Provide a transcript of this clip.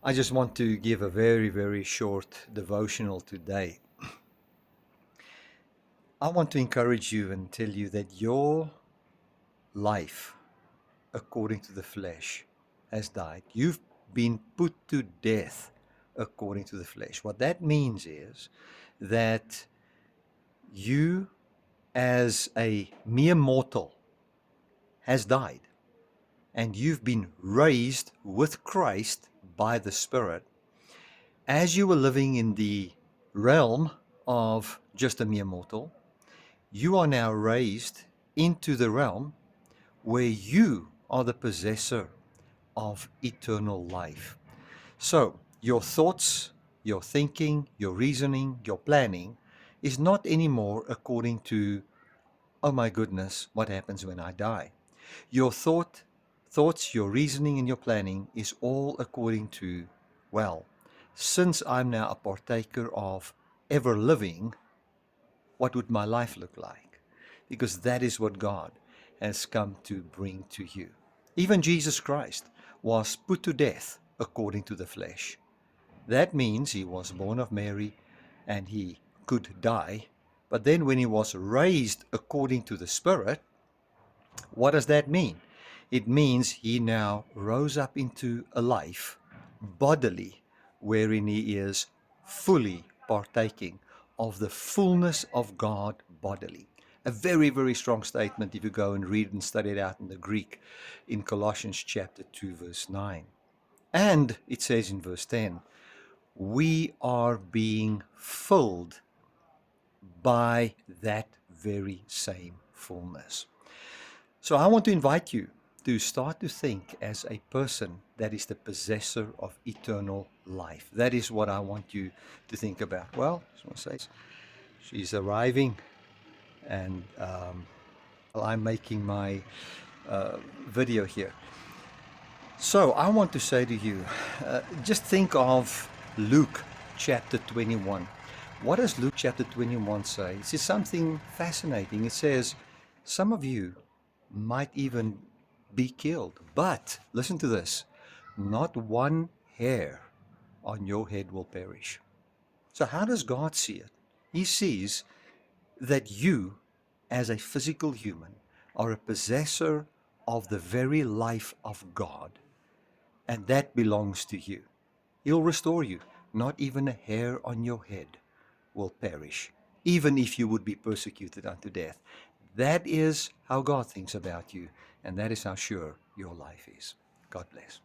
I just want to give a very, very short devotional today. I want to encourage you and tell you that your life, according to the flesh, has died. You've been put to death according to the flesh. What that means is that you, as a mere mortal, has died, and you've been raised with Christ by the Spirit. As you were living in the realm of just a mere mortal, you are now raised into the realm where you are the possessor of eternal life. So, your thoughts, your thinking, your reasoning, your planning is not anymore according to, oh my goodness, what happens when I die? Your thoughts, your reasoning, and your planning is all according to, well, since I'm now a partaker of ever living, what would my life look like? Because that is what God has come to bring to you. Even Jesus Christ was put to death according to the flesh. That means he was born of Mary and he could die. But then when he was raised according to the Spirit, what does that mean? It means he now rose up into a life bodily wherein he is fully partaking of the fullness of God bodily. A very, very strong statement if you go and read and study it out in the Greek in Colossians chapter 2, verse 9. And it says in verse 10, we are being filled by that very same fullness. So I want to invite you to start to think as a person that is the possessor of eternal life. That is what I want you to think about. Well, I just want to say she's arriving, and I'm making my video here. So I want to say to you, just think of Luke chapter 21. What does Luke chapter 21 say? It says something fascinating. It says, some of you might even be killed. But listen to this, not one hair on your head will perish. So how does God see it? He sees that you, as a physical human, are a possessor of the very life of God, and that belongs to you. He'll restore you. Not even a hair on your head will perish, even if you would be persecuted unto death. That is how God thinks about you, and that is how sure your life is. God bless.